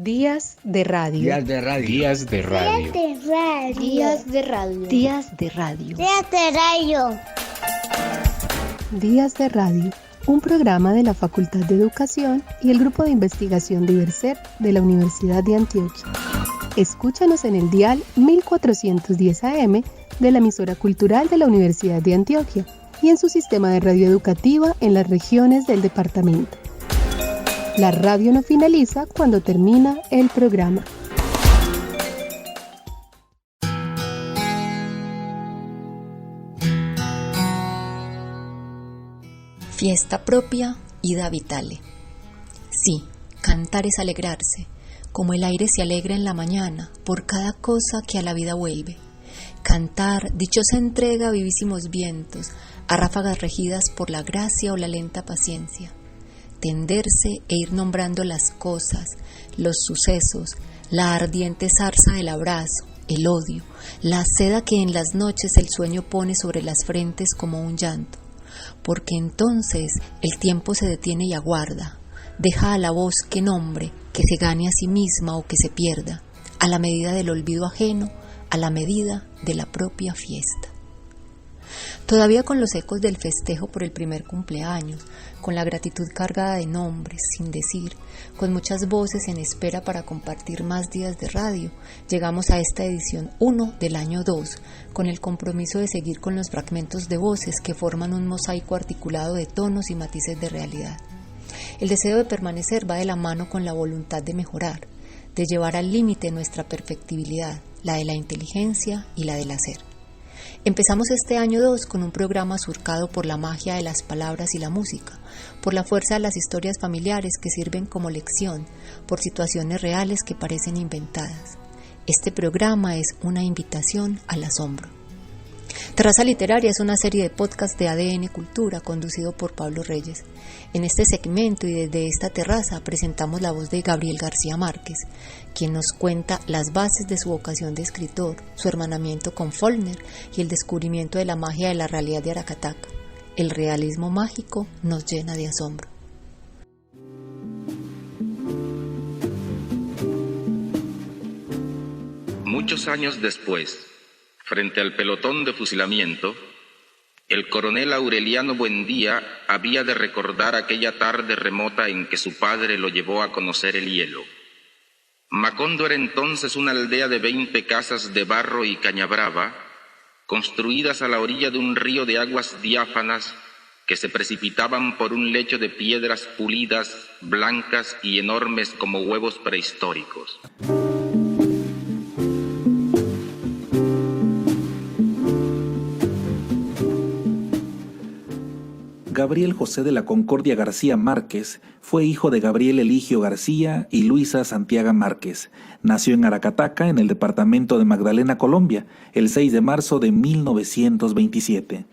Días de radio. Días de radio. Días de radio. Días de radio. Días de radio. Días de radio. Días de radio. Un programa de la Facultad de Educación y el Grupo de Investigación Diverser de la Universidad de Antioquia. Escúchanos en el dial 1410 AM de la emisora cultural de la Universidad de Antioquia y en su sistema de radio educativa en las regiones del departamento. La radio no finaliza cuando termina el programa. Fiesta propia, ida vitale. Sí, cantar es alegrarse, como el aire se alegra en la mañana por cada cosa que a la vida vuelve. Cantar, dichosa entrega a vivísimos vientos, a ráfagas regidas por la gracia o la lenta paciencia. Tenderse e ir nombrando las cosas, los sucesos, la ardiente zarza del abrazo, el odio, la seda que en las noches el sueño pone sobre las frentes como un llanto. Porque entonces el tiempo se detiene y aguarda, deja a la voz que nombre, que se gane a sí misma o que se pierda, a la medida del olvido ajeno, a la medida de la propia fiesta. Todavía con los ecos del festejo por el primer cumpleaños, con la gratitud cargada de nombres, sin decir, con muchas voces en espera para compartir más días de radio, llegamos a esta edición 1 del año 2, con el compromiso de seguir con los fragmentos de voces que forman un mosaico articulado de tonos y matices de realidad. El deseo de permanecer va de la mano con la voluntad de mejorar, de llevar al límite nuestra perfectibilidad, la de la inteligencia y la del hacer. Empezamos este año 2 con un programa surcado por la magia de las palabras y la música, por la fuerza de las historias familiares que sirven como lección, por situaciones reales que parecen inventadas. Este programa es una invitación al asombro. Terraza Literaria es una serie de podcasts de ADN Cultura conducido por Pablo Reyes. En este segmento y desde esta terraza presentamos la voz de Gabriel García Márquez, quien nos cuenta las bases de su vocación de escritor, su hermanamiento con Faulkner y el descubrimiento de la magia de la realidad de Aracataca. El realismo mágico nos llena de asombro. Muchos años después, frente al pelotón de fusilamiento, el coronel Aureliano Buendía había de recordar aquella tarde remota en que su padre lo llevó a conocer el hielo. Macondo era entonces una aldea de 20 casas de barro y cañabrava, construidas a la orilla de un río de aguas diáfanas que se precipitaban por un lecho de piedras pulidas, blancas y enormes como huevos prehistóricos. Gabriel José de la Concordia García Márquez fue hijo de Gabriel Eligio García y Luisa Santiago Márquez. Nació en Aracataca, en el departamento de Magdalena, Colombia, el 6 de marzo de 1927.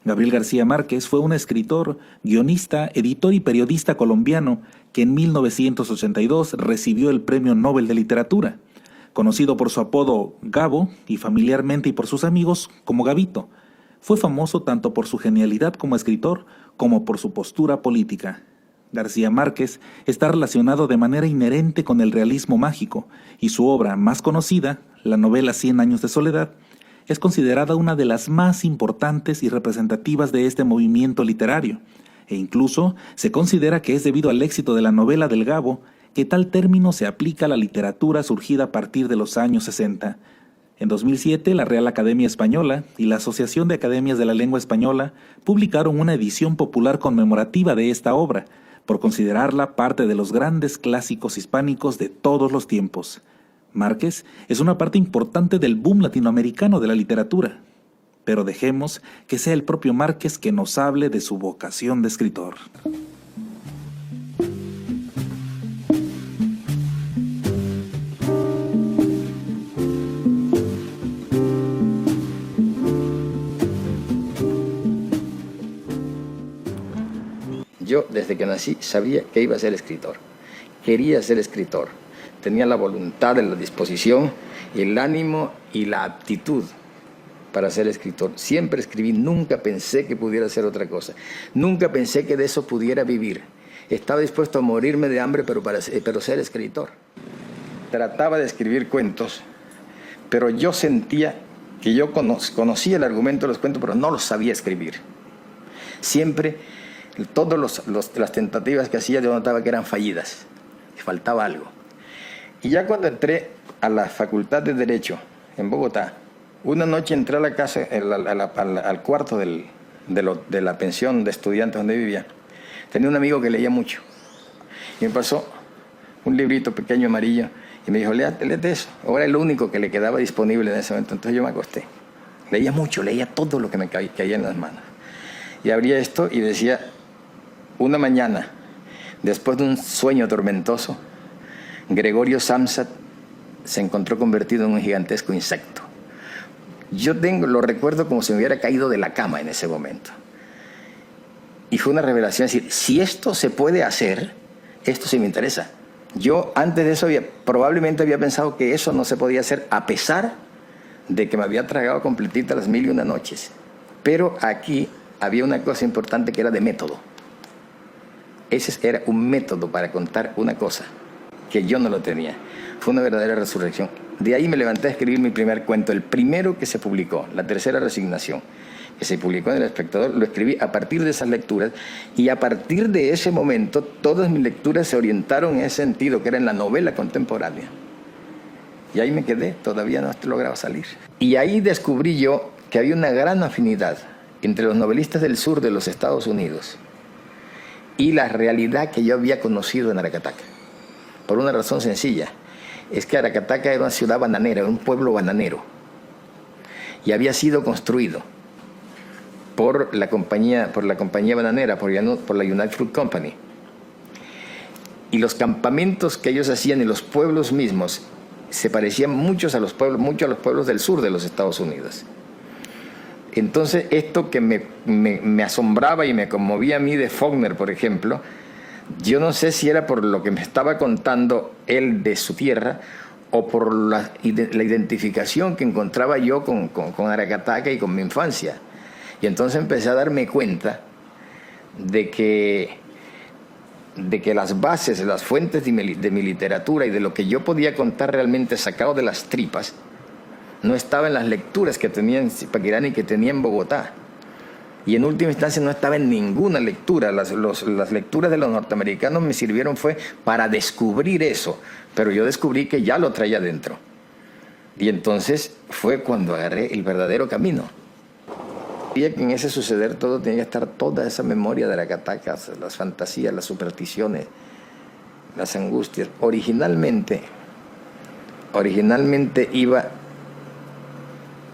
Gabriel García Márquez fue un escritor, guionista, editor y periodista colombiano que en 1982 recibió el Premio Nobel de Literatura, conocido por su apodo Gabo y familiarmente y por sus amigos como Gabito. Fue famoso tanto por su genialidad como escritor como por su postura política. García Márquez está relacionado de manera inherente con el realismo mágico y su obra más conocida, la novela 100 años de soledad, es considerada una de las más importantes y representativas de este movimiento literario, e incluso se considera que es debido al éxito de la novela del Gabo que tal término se aplica a la literatura surgida a partir de los años 60. En 2007, la Real Academia Española y la Asociación de Academias de la Lengua Española publicaron una edición popular conmemorativa de esta obra, por considerarla parte de los grandes clásicos hispánicos de todos los tiempos. Márquez es una parte importante del boom latinoamericano de la literatura, pero dejemos que sea el propio Márquez que nos hable de su vocación de escritor. Yo, desde que nací, sabía que iba a ser escritor. Quería ser escritor. Tenía la voluntad, la disposición, el ánimo y la aptitud para ser escritor. Siempre escribí, nunca pensé que pudiera hacer otra cosa. Nunca pensé que de eso pudiera vivir. Estaba dispuesto a morirme de hambre, pero ser escritor. trataba de escribir cuentos, pero yo sentía que yo conocía el argumento de los cuentos, pero no los sabía escribir. Siempre, todas las tentativas que hacía, yo notaba que eran fallidas, que faltaba algo. Y ya cuando entré a la Facultad de Derecho en Bogotá, una noche entré a la casa, al cuarto de la pensión de estudiantes donde vivía. Tenía un amigo que leía mucho y me pasó un librito pequeño amarillo y me dijo, léete eso. Ahora era el único que le quedaba disponible en ese momento. Entonces yo me acosté. Leía mucho, leía todo lo que me caía en las manos. Y abría esto y decía, una mañana, después de un sueño tormentoso, Gregorio Samsa se encontró convertido en un gigantesco insecto. Yo lo recuerdo como si me hubiera caído de la cama en ese momento. Y fue una revelación, es decir, si esto se puede hacer, esto sí me interesa. Yo antes de eso probablemente había pensado que eso no se podía hacer, a pesar de que me había tragado completita las 1001 noches. Pero aquí había una cosa importante que era de método. Ese era un método para contar una cosa que yo no lo tenía. Fue una verdadera resurrección. De ahí me levanté a escribir mi primer cuento, el primero que se publicó, La tercera resignación, que se publicó en El Espectador. Lo escribí a partir de esas lecturas, y a partir de ese momento todas mis lecturas se orientaron en ese sentido, que era en la novela contemporánea. Y ahí me quedé, todavía no lograba salir. Y ahí descubrí yo que había una gran afinidad entre los novelistas del sur de los Estados Unidos y la realidad que yo había conocido en Aracataca. Por una razón sencilla, es que Aracataca era una ciudad bananera, era un pueblo bananero, y había sido construido por la compañía bananera, por la United Fruit Company. Y los campamentos que ellos hacían en los pueblos mismos se parecían mucho a los pueblos del sur de los Estados Unidos. Entonces, esto que me asombraba y me conmovía a mí de Faulkner, por ejemplo, yo no sé si era por lo que me estaba contando él de su tierra o por la identificación que encontraba yo con Aracataca y con mi infancia. Y entonces empecé a darme cuenta de que las bases, las fuentes de mi literatura y de lo que yo podía contar realmente sacado de las tripas, no estaba en las lecturas que tenía en Zipaquirá y que tenía en Bogotá. Y en última instancia no estaba en ninguna lectura. Las lecturas de los norteamericanos me sirvieron fue para descubrir eso, pero yo descubrí que ya lo traía dentro. Y entonces fue cuando agarré el verdadero camino. Y en ese suceder todo tenía que estar toda esa memoria de Aracataca, las fantasías, las supersticiones, las angustias. Originalmente iba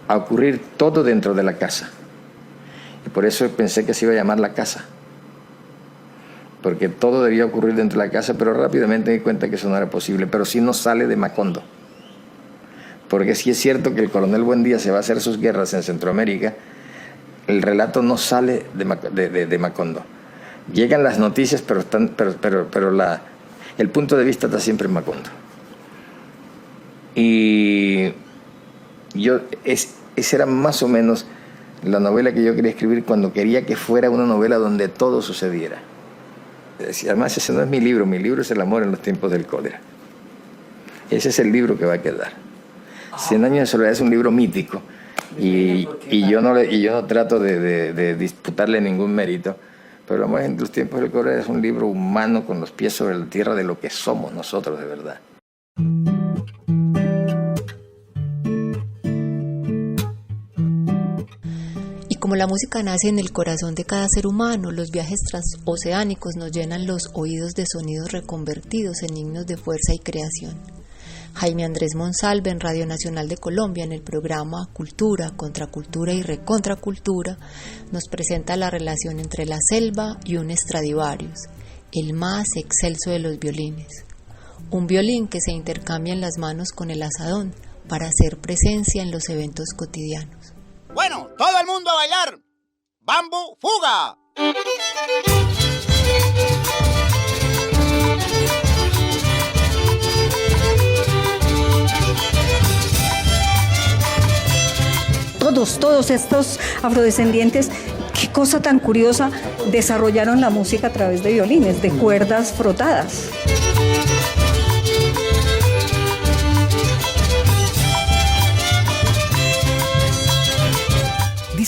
a ocurrir todo dentro de la casa. Y por eso pensé que se iba a llamar La Casa, porque todo debía ocurrir dentro de la casa, pero rápidamente me di cuenta que eso no era posible. Pero sí no sale de Macondo, porque sí es cierto que el coronel Buendía se va a hacer sus guerras en Centroamérica. El relato no sale de Macondo. Llegan las noticias, pero el punto de vista está siempre en Macondo. Y esa era más o menos la novela que yo quería escribir cuando quería que fuera una novela donde todo sucediera. Además, ese no es mi libro es El amor en los tiempos del cólera. Ese es el libro que va a quedar. 100 años de soledad es un libro mítico y yo no trato de disputarle ningún mérito, pero El amor en los tiempos del cólera es un libro humano con los pies sobre la tierra de lo que somos nosotros de verdad. Como la música nace en el corazón de cada ser humano, los viajes transoceánicos nos llenan los oídos de sonidos reconvertidos en himnos de fuerza y creación. Jaime Andrés Monsalve en Radio Nacional de Colombia, en el programa Cultura, Contracultura y Recontracultura, nos presenta la relación entre la selva y un Stradivarius, el más excelso de los violines. Un violín que se intercambia en las manos con el asadón para hacer presencia en los eventos cotidianos. Bueno, todo el mundo a bailar. ¡Bambu, fuga! Todos estos afrodescendientes, qué cosa tan curiosa, desarrollaron la música a través de violines, de cuerdas frotadas.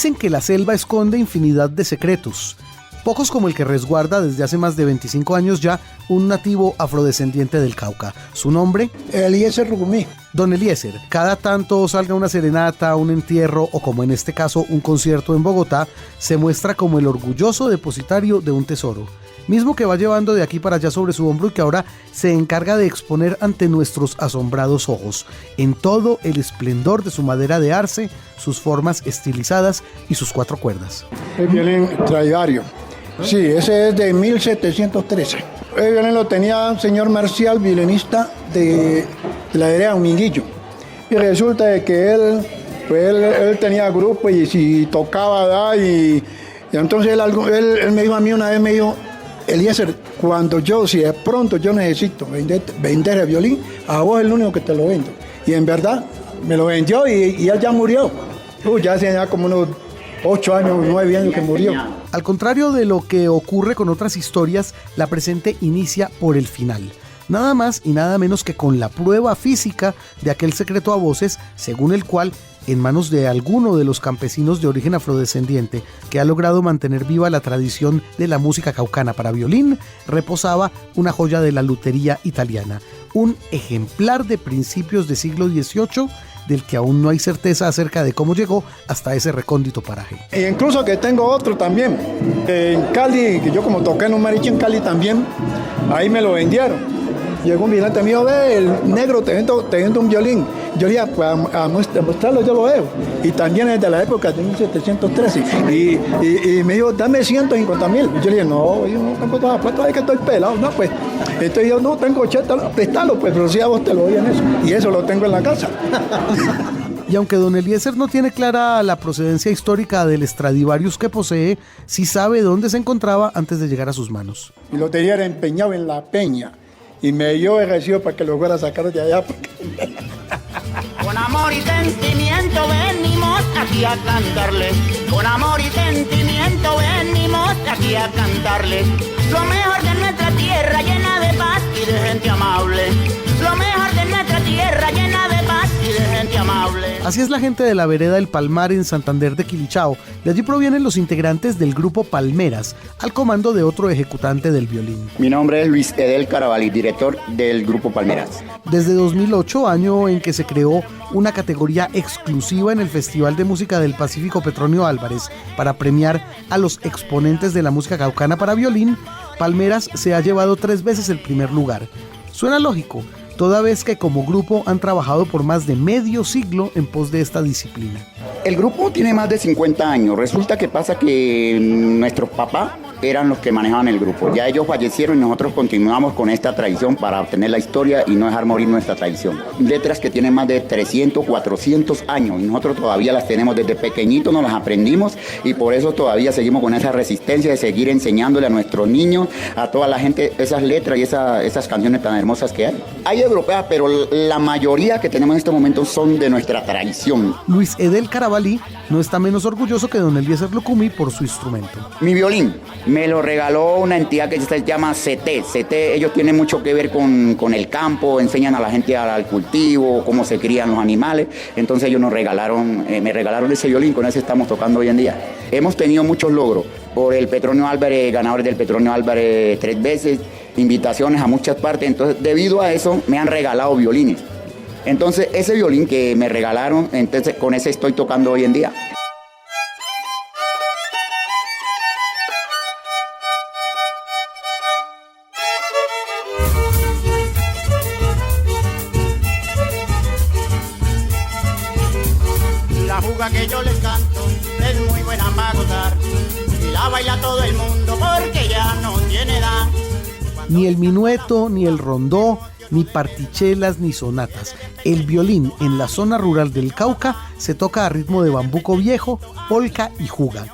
Dicen que la selva esconde infinidad de secretos, pocos como el que resguarda desde hace más de 25 años ya un nativo afrodescendiente del Cauca. Su nombre, Eliezer Rucumí. Don Eliezer, cada tanto salga una serenata, un entierro o como en este caso un concierto en Bogotá, se muestra como el orgulloso depositario de un tesoro, mismo que va llevando de aquí para allá sobre su hombro y que ahora se encarga de exponer ante nuestros asombrados ojos, en todo el esplendor de su madera de arce, sus formas estilizadas y sus 4 cuerdas. El violín Stradivarius. Sí, ese es de 1713. El violín lo tenía un señor Marcial, violinista de la heredad de Dominguillo. Y resulta de que él tenía grupo y si tocaba, y entonces él me dijo a mí una vez, me dijo, Eliezer, si de pronto yo necesito vender el violín, a vos es el único que te lo vendo. Y en verdad, me lo vendió y él ya murió. Ya hace ya como unos 8 años, 9 años que murió. Al contrario de lo que ocurre con otras historias, la presente inicia por el final. Nada más y nada menos que con la prueba física de aquel secreto a voces, según el cual, en manos de alguno de los campesinos de origen afrodescendiente que ha logrado mantener viva la tradición de la música caucana para violín, reposaba una joya de la lutería italiana, un ejemplar de principios del siglo XVIII, del que aún no hay certeza acerca de cómo llegó hasta ese recóndito paraje. E incluso que tengo otro también, en Cali, que yo como toqué en un mariachi en Cali también, ahí me lo vendieron. Llegó un vigilante mío, ve, el negro te vendo un violín. Yo le dije, pues a mostrarlo yo lo veo. Y también es de la época de 1713. Y me dijo, dame 150,000. Yo le dije, no, yo no tengo toda la plata, es que estoy pelado. No, pues. Entonces yo no tengo 80, prestalo, pues, pero si a vos te lo doy en eso. Y eso lo tengo en la casa. Y aunque don Eliezer no tiene clara la procedencia histórica del Stradivarius que posee, sí sabe dónde se encontraba antes de llegar a sus manos. Y lo tenía empeñado en la peña. Y me dio el recibo para que lo fuera a sacar de allá. Con amor y sentimiento venimos aquí a cantarle. Con amor y sentimiento venimos aquí a cantarle. Lo mejor de nuestra tierra llena de paz y de gente amable. Lo mejor de nuestra tierra llena de paz y de gente amable. Así es la gente de la vereda El Palmar en Santander de Quilichao. De allí provienen los integrantes del grupo Palmeras, al comando de otro ejecutante del violín. Mi nombre es Luis Edel Carabalí, director del grupo Palmeras. Desde 2008, año en que se creó una categoría exclusiva en el Festival de Música del Pacífico Petronio Álvarez para premiar a los exponentes de la música caucana para violín, Palmeras se ha llevado 3 veces el primer lugar. Suena lógico, toda vez que como grupo han trabajado por más de medio siglo en pos de esta disciplina. El grupo tiene más de 50 años. Resulta que pasa que nuestros papás eran los que manejaban el grupo. Ya ellos fallecieron y nosotros continuamos con esta tradición para obtener la historia y no dejar morir nuestra tradición. Letras que tienen más de 300, 400 años y nosotros todavía las tenemos desde pequeñitos, nos las aprendimos y por eso todavía seguimos con esa resistencia de seguir enseñándole a nuestros niños, a toda la gente, esas letras y esas canciones tan hermosas que hay. Hay europeas, pero la mayoría que tenemos en este momento son de nuestra tradición. Luis Edel Carabalí no está menos orgulloso que don Eliezer Rucumí por su instrumento. Mi violín me lo regaló una entidad que se llama CT. CT, ellos tienen mucho que ver con el campo, enseñan a la gente al cultivo, cómo se crían los animales. Entonces ellos me regalaron ese violín, con ese estamos tocando hoy en día. Hemos tenido muchos logros. Por el Petronio Álvarez, ganadores del Petronio Álvarez 3 veces, invitaciones a muchas partes. Entonces, debido a eso, me han regalado violines. Entonces, ese violín que me regalaron, entonces con ese estoy tocando hoy en día. La juga que yo les canto es muy buena para gozar y la baila todo el mundo porque ya no tiene edad. Ni el minueto, ni el rondó, ni partichelas, ni sonatas. El violín en la zona rural del Cauca se toca a ritmo de bambuco viejo, polca y juga.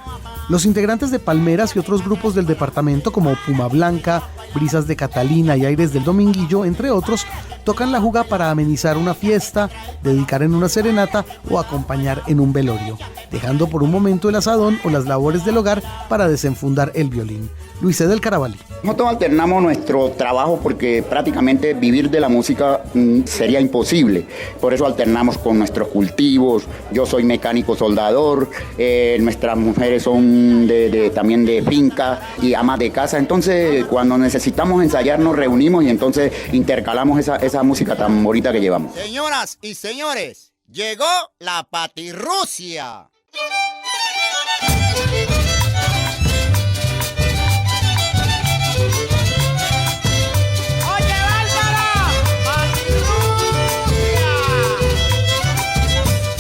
Los integrantes de Palmeras y otros grupos del departamento como Puma Blanca, Brisas de Catalina y Aires del Dominguillo, entre otros, tocan la juga para amenizar una fiesta, dedicar en una serenata o acompañar en un velorio, dejando por un momento el asadón o las labores del hogar para desenfundar el violín. Luis C. del Carabalí. Nosotros alternamos nuestro trabajo porque prácticamente vivir de la música sería imposible. Por eso alternamos con nuestros cultivos. Yo soy mecánico soldador, nuestras mujeres son también de finca y amas de casa. Entonces, cuando necesitamos ensayar, nos reunimos y entonces intercalamos esa música tan bonita que llevamos. Señoras y señores, llegó la patirrucia.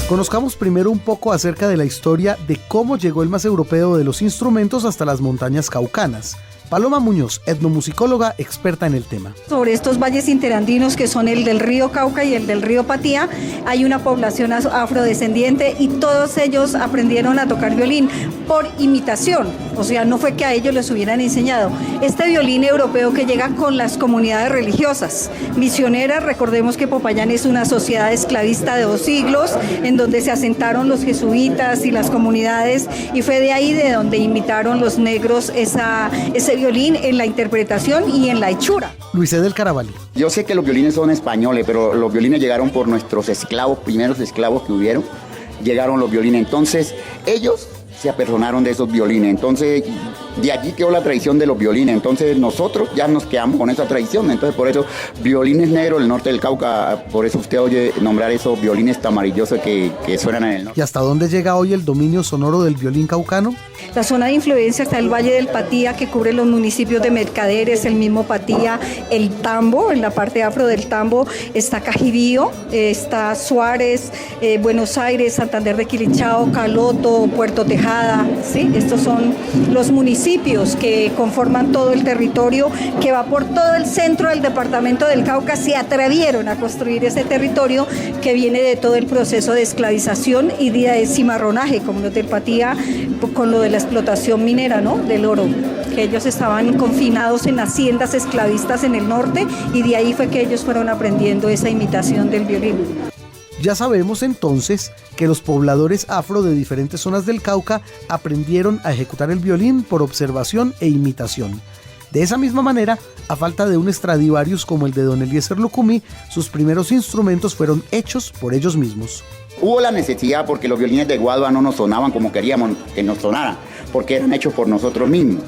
Conozcamos primero un poco acerca de la historia de cómo llegó el más europeo de los instrumentos hasta las montañas caucanas. Paloma Muñoz, etnomusicóloga experta en el tema. Sobre estos valles interandinos que son el del río Cauca y el del río Patía, hay una población afrodescendiente y todos ellos aprendieron a tocar violín por imitación, o sea, no fue que a ellos les hubieran enseñado. Este violín europeo que llega con las comunidades religiosas, misioneras, recordemos que Popayán es una sociedad esclavista de 2 siglos, en donde se asentaron los jesuitas y las comunidades, y fue de ahí de donde imitaron los negros ese violín en la interpretación y en la hechura. Luis C. del Carabalí. Yo sé que los violines son españoles, pero los violines llegaron por nuestros esclavos, primeros esclavos que hubieron, llegaron los violines. Entonces, ellos se apersonaron de esos violines. Entonces, de allí quedó la tradición de los violines. Entonces, nosotros ya nos quedamos con esa tradición. Entonces, por eso, violines negros, el norte del Cauca, por eso usted oye nombrar esos violines tamarillosos que suenan en el norte. ¿Y hasta dónde llega hoy el dominio sonoro del violín caucano? La zona de influencia está el Valle del Patía, que cubre los municipios de Mercaderes, el mismo Patía, el Tambo, en la parte afro del Tambo está Cajirío, está Suárez, Buenos Aires, Santander de Quilichao, Caloto, Puerto Tejada, ¿sí? Estos son los municipios que conforman todo el territorio que va por todo el centro del departamento del Cauca. Se atrevieron a construir ese territorio que viene de todo el proceso de esclavización y de cimarronaje, como lo del Patía, con lo de la explotación minera, ¿no? Del oro, que ellos estaban confinados en haciendas esclavistas en el norte y de ahí fue que ellos fueron aprendiendo esa imitación del violín. Ya sabemos entonces que los pobladores afro de diferentes zonas del Cauca aprendieron a ejecutar el violín por observación e imitación. De esa misma manera, a falta de un Stradivarius como el de don Eliezer Lucumí, sus primeros instrumentos fueron hechos por ellos mismos. Hubo la necesidad porque los violines de Guadua no nos sonaban como queríamos que nos sonaran, porque eran hechos por nosotros mismos.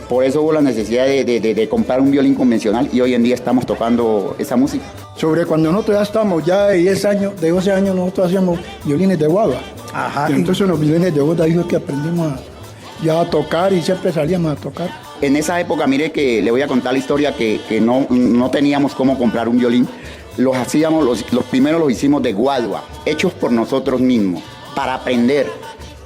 Por eso hubo la necesidad de comprar un violín convencional y hoy en día estamos tocando esa música. Sobre cuando nosotros ya estamos, ya de 10 años, de 12 años, nosotros hacíamos violines de Guadua. Ajá. Y entonces los violines de Guadua es que aprendimos ya a tocar y siempre salíamos a tocar. En esa época, mire que le voy a contar la historia que no teníamos cómo comprar un violín. Los hacíamos, los primeros los hicimos de Guadua, hechos por nosotros mismos, para aprender.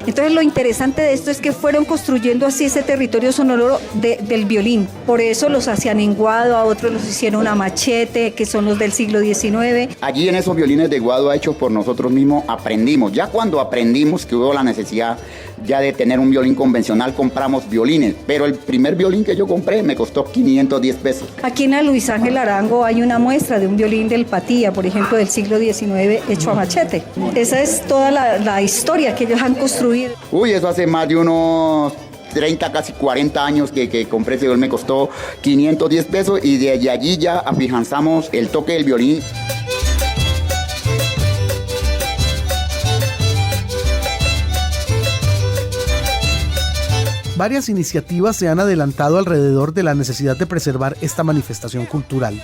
Entonces lo interesante de esto es que fueron construyendo así ese territorio sonoro del violín. Por eso los hacían en Guadua, otros los hicieron a machete, que son los del siglo XIX. Allí en esos violines de Guadua hechos por nosotros mismos aprendimos. Ya cuando aprendimos que hubo la necesidad ya de tener un violín convencional, compramos violines. Pero el primer violín que yo compré me costó 510 pesos. Aquí en la Luis Ángel Arango hay una muestra de un violín del Patía, por ejemplo, del siglo XIX, hecho a machete. Esa es toda la historia que ellos han construido. Uy, eso hace más de unos 30, casi 40 años que compré ese violín, me costó 510 pesos y de allí ya afianzamos el toque del violín. Varias iniciativas se han adelantado alrededor de la necesidad de preservar esta manifestación cultural.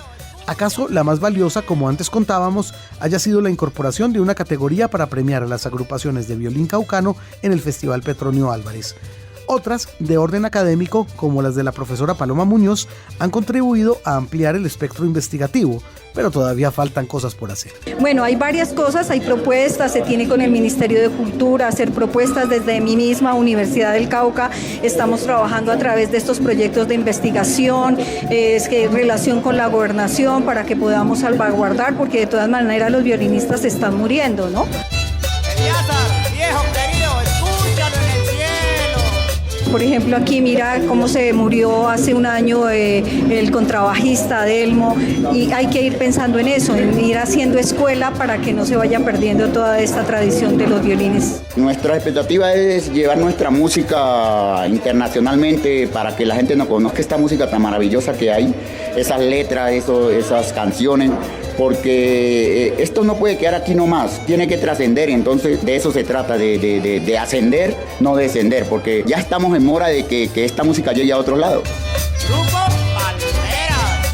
¿Acaso la más valiosa, como antes contábamos, haya sido la incorporación de una categoría para premiar a las agrupaciones de violín caucano en el Festival Petronio Álvarez? Otras, de orden académico, como las de la profesora Paloma Muñoz, han contribuido a ampliar el espectro investigativo, pero todavía faltan cosas por hacer. Bueno, hay varias cosas, hay propuestas, se tiene con el Ministerio de Cultura hacer propuestas desde mi misma Universidad del Cauca. Estamos trabajando a través de estos proyectos de investigación, relación con la gobernación para que podamos salvaguardar, porque de todas maneras los violinistas se están muriendo, ¿no? Eliezer, viejo querido, escúchalo en el cielo. Por ejemplo, aquí mira cómo se murió hace un año el contrabajista Adelmo, y hay que ir pensando en eso, en ir haciendo escuela para que no se vaya perdiendo toda esta tradición de los violines. Nuestra expectativa es llevar nuestra música internacionalmente para que la gente nos conozca esta música tan maravillosa que hay, esas letras, esas canciones, porque esto no puede quedar aquí nomás, tiene que trascender, y entonces de eso se trata, de ascender, no descender, porque ya estamos en mora de que esta música llegue a otros lados. Grupo Palmeras.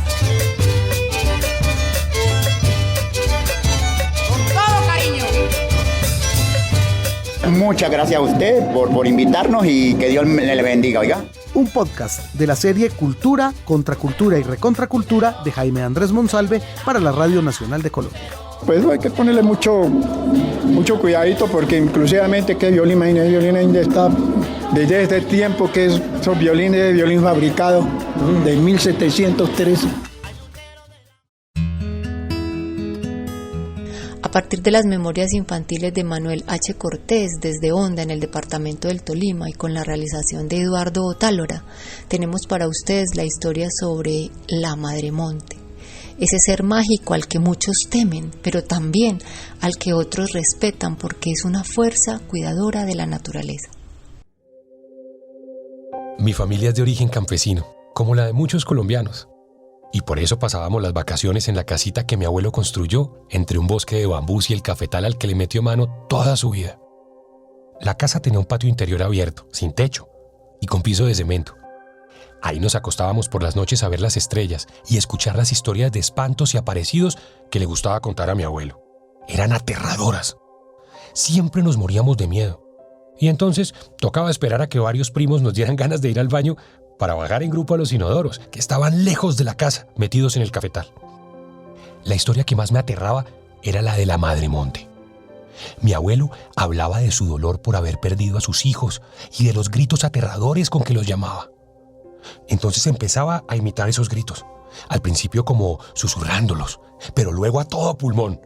Con todo cariño. Muchas gracias a usted por invitarnos y que Dios le bendiga, oiga. Un podcast de la serie Cultura, Contracultura y Recontracultura de Jaime Andrés Monsalve para la Radio Nacional de Colombia. Pues hay que ponerle mucho cuidadito, porque inclusivamente que violín está desde este tiempo, que son violines de violín fabricado de 1713. A partir de las memorias infantiles de Manuel H. Cortés desde Honda en el departamento del Tolima y con la realización de Eduardo Otálora, tenemos para ustedes la historia sobre la Madremonte, ese ser mágico al que muchos temen, pero también al que otros respetan porque es una fuerza cuidadora de la naturaleza. Mi familia es de origen campesino, como la de muchos colombianos. Y por eso pasábamos las vacaciones en la casita que mi abuelo construyó entre un bosque de bambús y el cafetal al que le metió mano toda su vida. La casa tenía un patio interior abierto, sin techo y con piso de cemento. Ahí nos acostábamos por las noches a ver las estrellas y escuchar las historias de espantos y aparecidos que le gustaba contar a mi abuelo. Eran aterradoras. Siempre nos moríamos de miedo. Y entonces tocaba esperar a que varios primos nos dieran ganas de ir al baño para bajar en grupo a los inodoros, que estaban lejos de la casa, metidos en el cafetal. La historia que más me aterraba era la de la Madremonte. Mi abuelo hablaba de su dolor por haber perdido a sus hijos y de los gritos aterradores con que los llamaba. Entonces empezaba a imitar esos gritos, al principio como susurrándolos, pero luego a todo pulmón.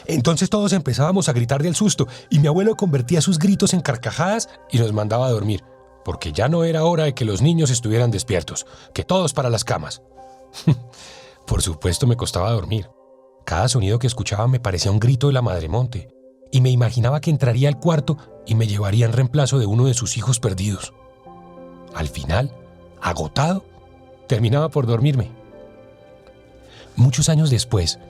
Entonces todos empezábamos a gritar del susto y mi abuelo convertía sus gritos en carcajadas y nos mandaba a dormir, porque ya no era hora de que los niños estuvieran despiertos, que todos para las camas. Por supuesto me costaba dormir. Cada sonido que escuchaba me parecía un grito de la Madremonte, y me imaginaba que entraría al cuarto y me llevaría en reemplazo de uno de sus hijos perdidos. Al final, agotado, terminaba por dormirme. Muchos años después,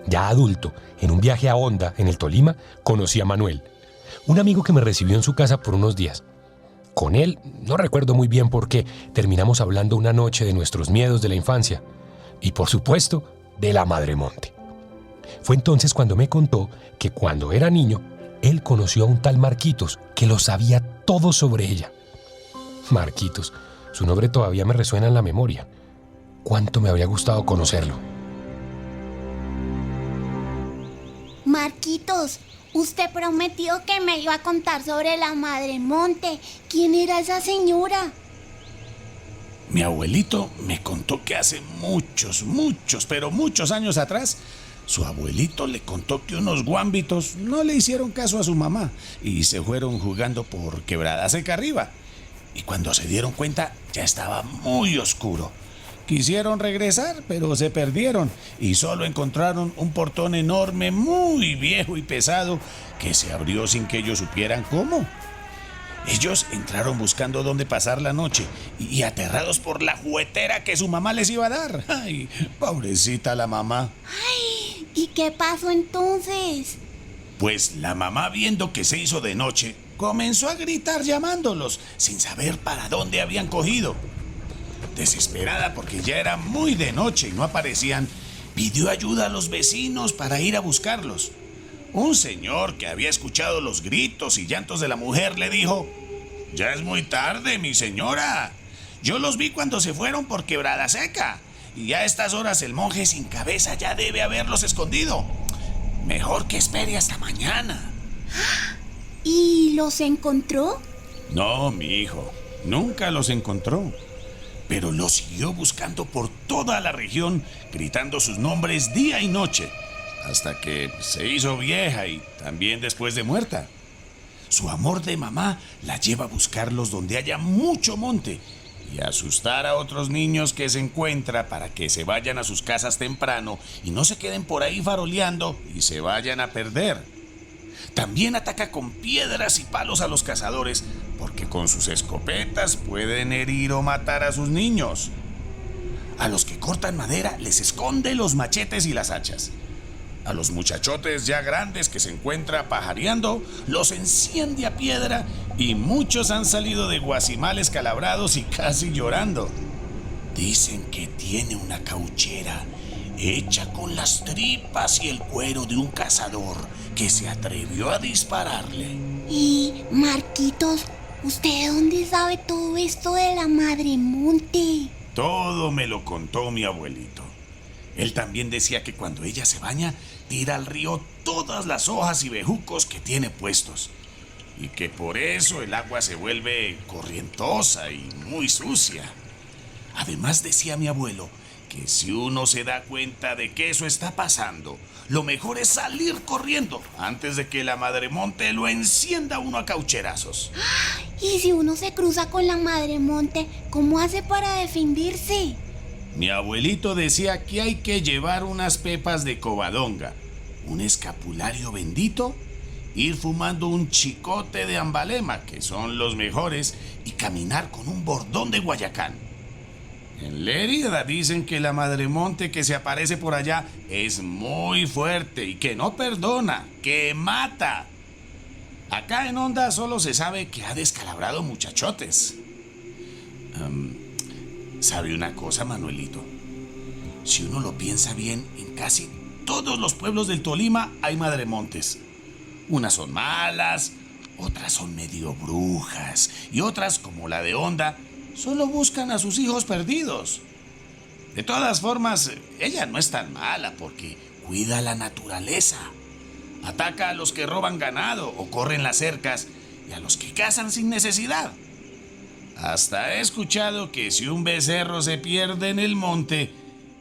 ya adulto, en un viaje a Honda, en el Tolima, conocí a Manuel, un amigo que me recibió en su casa por unos días. Con él, no recuerdo muy bien por qué, terminamos hablando una noche de nuestros miedos de la infancia y, por supuesto, de la Madremonte. Fue entonces cuando me contó que cuando era niño, él conoció a un tal Marquitos que lo sabía todo sobre ella. Marquitos, su nombre todavía me resuena en la memoria. Cuánto me habría gustado conocerlo. Marquitos, usted prometió que me iba a contar sobre la Madremonte. ¿Quién era esa señora? Mi abuelito me contó que hace muchos años atrás, su abuelito le contó que unos guámbitos no le hicieron caso a su mamá y se fueron jugando por Quebrada Seca arriba. Y cuando se dieron cuenta, ya estaba muy oscuro. Quisieron regresar, pero se perdieron y solo encontraron un portón enorme, muy viejo y pesado, que se abrió sin que ellos supieran cómo. Ellos entraron buscando dónde pasar la noche y aterrados por la juguetera que su mamá les iba a dar. ¡Ay, pobrecita la mamá! ¡Ay! ¿Y qué pasó entonces? Pues la mamá, viendo que se hizo de noche, comenzó a gritar llamándolos, sin saber para dónde habían cogido. Desesperada porque ya era muy de noche y no aparecían, pidió ayuda a los vecinos para ir a buscarlos. Un señor que había escuchado los gritos y llantos de la mujer le dijo: «Ya es muy tarde, mi señora. Yo los vi cuando se fueron por Quebrada Seca, y a estas horas el monje sin cabeza ya debe haberlos escondido. Mejor que espere hasta mañana». ¿Y los encontró? No, mi hijo, nunca los encontró. Pero los siguió buscando por toda la región, gritando sus nombres día y noche, hasta que se hizo vieja y también después de muerta. Su amor de mamá la lleva a buscarlos donde haya mucho monte y a asustar a otros niños que se encuentra para que se vayan a sus casas temprano y no se queden por ahí faroleando y se vayan a perder. También ataca con piedras y palos a los cazadores porque con sus escopetas pueden herir o matar a sus niños. A los que cortan madera les esconde los machetes y las hachas. A los muchachotes ya grandes que se encuentra pajareando, los enciende a piedra y muchos han salido de guasimales calabrados y casi llorando. Dicen que tiene una cauchera hecha con las tripas y el cuero de un cazador que se atrevió a dispararle. Y, Marquitos, ¿usted de dónde sabe todo esto de la Madre Monte? Todo me lo contó mi abuelito. Él también decía que cuando ella se baña, tira al río todas las hojas y bejucos que tiene puestos. Y que por eso el agua se vuelve corrientosa y muy sucia. Además decía mi abuelo que si uno se da cuenta de que eso está pasando, lo mejor es salir corriendo antes de que la Madre Monte lo encienda uno a caucherazos. Y si uno se cruza con la Madre Monte, ¿cómo hace para defenderse? Mi abuelito decía que hay que llevar unas pepas de covadonga, un escapulario bendito, ir fumando un chicote de ambalema, que son los mejores, y caminar con un bordón de Guayacán. En Lérida dicen que la Madre Monte que se aparece por allá es muy fuerte y que no perdona, que mata. Acá en Honda solo se sabe que ha descalabrado muchachotes. ¿Sabe una cosa, Manuelito? Si uno lo piensa bien, en casi todos los pueblos del Tolima hay madremontes. Unas son malas, otras son medio brujas y otras, como la de Honda, solo buscan a sus hijos perdidos. De todas formas, ella no es tan mala porque cuida la naturaleza. Ataca a los que roban ganado o corren las cercas y a los que cazan sin necesidad. Hasta he escuchado que si un becerro se pierde en el monte,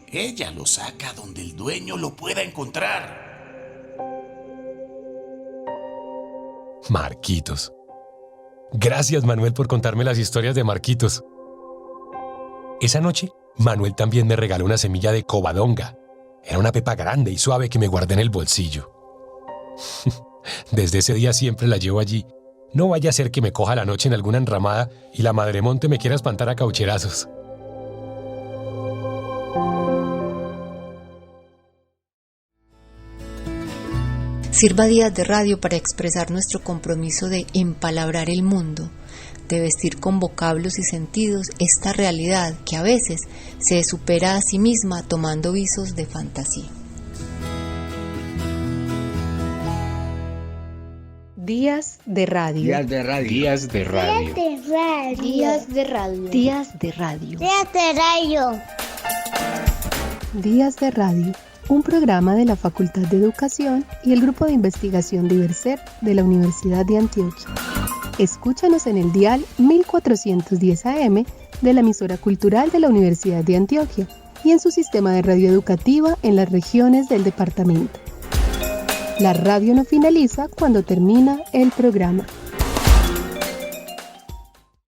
ella lo saca donde el dueño lo pueda encontrar. Marquitos. Gracias, Manuel, por contarme las historias de Marquitos. Esa noche, Manuel también me regaló una semilla de covadonga. Era una pepa grande y suave que me guardé en el bolsillo. Desde ese día siempre la llevo allí. No vaya a ser que me coja la noche en alguna enramada y la Madre Monte me quiera espantar a caucherazos. Sirva Días de Radio para expresar nuestro compromiso de empalabrar el mundo, de vestir con vocablos y sentidos esta realidad que a veces se supera a sí misma tomando visos de fantasía. Días de Radio. Días de Radio. Días de Radio. Días de Radio. Días de Radio. Días de Radio. Días de Radio, un programa de la Facultad de Educación y el Grupo de Investigación de Ibercer de la Universidad de Antioquia. Escúchanos en el dial 1410 AM de la emisora cultural de la Universidad de Antioquia y en su sistema de radio educativa en las regiones del departamento. La radio no finaliza cuando termina el programa.